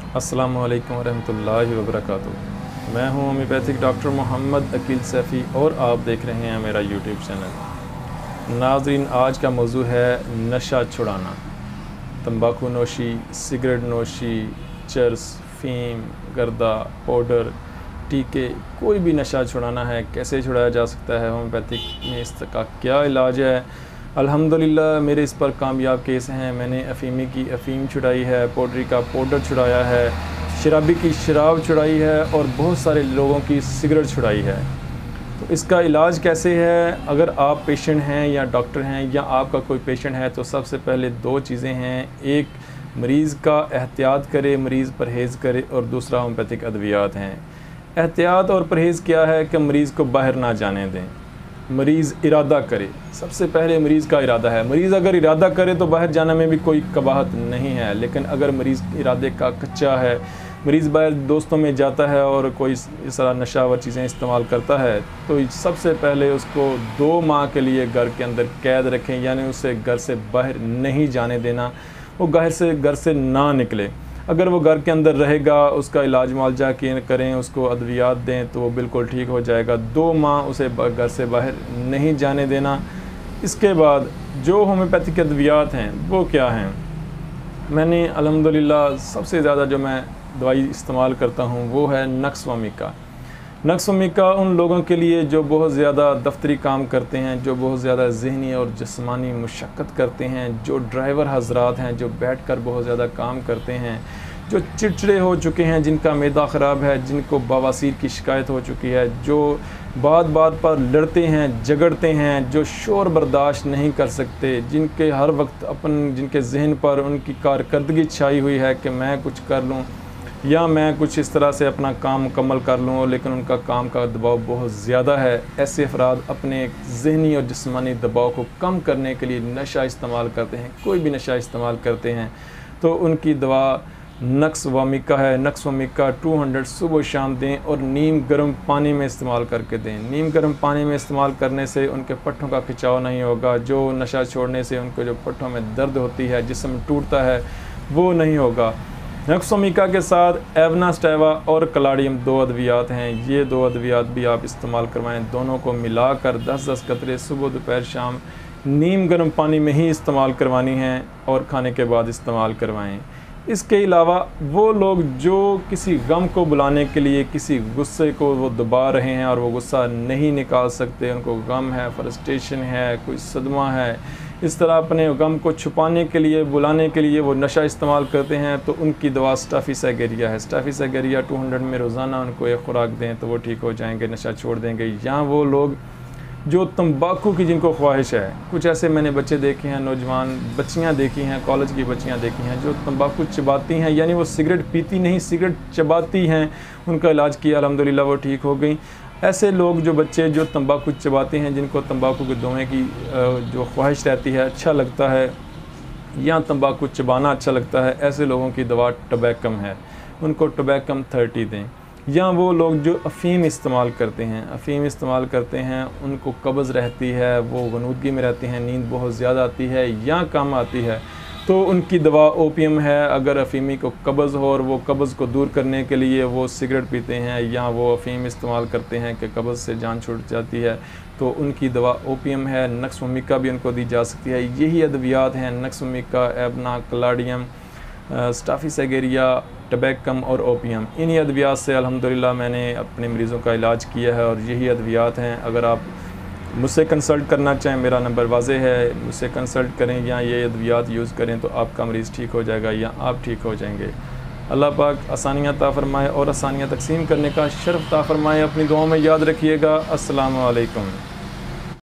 अस्सलामु अलैकुम वरहमतुल्लाहि वबरकातुहू। मैं हूं होम्योपैथिक डॉक्टर मोहम्मद अकील सैफ़ी और आप देख रहे हैं मेरा यूट्यूब चैनल। नाज़रीन, आज का मौजू है नशा छुड़ाना। तंबाकू नोशी, सिगरेट नोशी, चरस, फ़ीम, गर्दा, पाउडर, टीके, कोई भी नशा छुड़ाना है, कैसे छुड़ाया जा सकता है, होम्योपैथिक में इसका क्या इलाज है। अल्हम्दुलिल्लाह मेरे इस पर कामयाब केस हैं। मैंने अफ़ीमी की अफ़ीम छुड़ाई है, पाउडरी का पाउडर छुड़ाया है, शराबी की शराब छुड़ाई है और बहुत सारे लोगों की सिगरेट छुड़ाई है। तो इसका इलाज कैसे है? अगर आप पेशेंट हैं या डॉक्टर हैं या आपका कोई पेशेंट है तो सबसे पहले दो चीज़ें हैं। एक, मरीज़ का एहतियात करे, मरीज़ परहेज़ करे, और दूसरा होम्योपैथिक अद्वियात हैं। एहतियात और परहेज़ क्या है कि मरीज़ को बाहर ना जाने दें, मरीज़ इरादा करे। सबसे पहले मरीज़ का इरादा है। मरीज़ अगर इरादा करे तो बाहर जाने में भी कोई कबाहत नहीं है, लेकिन अगर मरीज़ इरादे का कच्चा है, मरीज़ बाहर दोस्तों में जाता है और कोई इस तरह नशावर चीज़ें इस्तेमाल करता है, तो सबसे पहले उसको 2 माह के लिए घर के अंदर कैद रखें, यानी उसे घर से बाहर नहीं जाने देना, वो घर से ना निकले। अगर वो घर के अंदर रहेगा, उसका इलाज मुआवजा करें, उसको अद्वियात दें तो वो बिल्कुल ठीक हो जाएगा। 2 माह उसे घर से बाहर नहीं जाने देना। इसके बाद जो होम्योपैथिक अद्वियात हैं वो क्या हैं? मैंने अल्हम्दुलिल्लाह सबसे ज़्यादा जो मैं दवाई इस्तेमाल करता हूँ वो है नक्स वोमिका। नक्स वोमिका उन लोगों के लिए जो बहुत ज़्यादा दफ्तरी काम करते हैं, जो बहुत ज़्यादा ज़हनी और जिस्मानी मुशक्क़त करते हैं, जो ड्राइवर हज़रात हैं, जो बैठकर बहुत ज़्यादा काम करते हैं, जो चिड़चिड़े हो चुके हैं, जिनका मैदा ख़राब है, जिनको बवासीर की शिकायत हो चुकी है, जो बात बात पर लड़ते हैं, झगड़ते हैं, जो शोर बर्दाश्त नहीं कर सकते, जिनके हर वक्त जिनके जहन पर उनकी कारकर्दगी छाई हुई है कि मैं कुछ कर लूँ या मैं कुछ इस तरह से अपना काम मुकम्मल कर लूँ, लेकिन उनका काम का दबाव बहुत ज़्यादा है। ऐसे अफराद अपने ज़हनी और जिस्मानी दबाव को कम करने के लिए नशा इस्तेमाल करते हैं, कोई भी नशा इस्तेमाल करते हैं, तो उनकी दवा नक्स वोमिका है। नक्स वोमिका 200 सुबह शाम दें और नीम गर्म पानी में इस्तेमाल करके दें। नीम गर्म पानी में इस्तेमाल करने से उनके पट्ठों का खिंचाव नहीं होगा। जो नशा छोड़ने से उनको जो पट्ठों में दर्द होती है, जिस्म टूटता है, वो नहीं होगा। नक्स वोमिका के साथ एवनास्टेवा और कलाडियम 2 अद्वियात हैं। ये 2 अद्वियात भी आप इस्तेमाल करवाएं। दोनों को मिलाकर 10-10 कतरे सुबह दोपहर शाम नीम गर्म पानी में ही इस्तेमाल करवानी हैं और खाने के बाद इस्तेमाल करवाएं। इसके अलावा वो लोग जो किसी गम को बुलाने के लिए किसी गुस्से को वो दबा रहे हैं और वो गुस्सा नहीं निकाल सकते, उनको गम है, फ्रस्ट्रेशन है, कोई सदमा है, इस तरह अपने गम को छुपाने के लिए, बुलाने के लिए वो नशा इस्तेमाल करते हैं, तो उनकी दवा स्टाफिसागेरिया है। स्टाफिसागेरिया 200 में रोज़ाना उनको एक खुराक दें तो वो ठीक हो जाएंगे, नशा छोड़ देंगे। या वो लोग जो तंबाकू की जिनको ख्वाहिश है, कुछ ऐसे मैंने बच्चे देखे हैं, नौजवान बच्चियां देखी हैं, कॉलेज की बच्चियां देखी हैं, जो तंबाकू चबाती हैं, यानी वो सिगरेट पीती नहीं, सिगरेट चबाती हैं। उनका इलाज किया, अल्हम्दुलिल्लाह वो ठीक हो गई। ऐसे लोग जो बच्चे जो तंबाकू चबाते हैं, जिनको तंबाकू के धुएँ की जो ख्वाहिश रहती है, अच्छा लगता है या तंबाकू चबाना अच्छा लगता है, ऐसे लोगों की दवा टबैकम है, उनको टबैकम 30 दें। या वो लोग जो अफ़ीम इस्तेमाल करते हैं, उनको कब्ज़ रहती है, वो गनूदगी में रहते हैं, नींद बहुत ज़्यादा आती है या कम आती है, तो उनकी दवा ओपियम है। अगर अफ़ीमी को कब्ज़ हो और वो कब्ज़ को दूर करने के लिए वो सिगरेट पीते हैं या वो अफ़ीम इस्तेमाल करते हैं कि कब्ज़ से जान छूट जाती है, तो उनकी दवा ओपियम है। नक्स वोमिका भी उनको दी जा सकती है। यही अद्वियात हैं, नक्स वोमिका, एबना, कलाडियम, स्टाफिसागेरिया, टबैकम और ओपियम। इन्हीं अद्वियात से अल्हम्दुलिल्लाह मैंने अपने मरीज़ों का इलाज किया है और यही अद्वियात हैं। अगर आप मुझसे कंसल्ट करना चाहें, मेरा नंबर वाज़ेह है, मुझसे कंसल्ट करें या ये अद्वियात यूज़ करें तो आपका मरीज़ ठीक हो जाएगा या आप ठीक हो जाएंगे। अल्लाह पाक आसानियाँ अता फ़रमाए और आसानियाँ तक़सीम करने का शर्फ़ अता फ़रमाए। अपनी दुआओं में याद रखिएगा। अस्सलामु अलैकुम।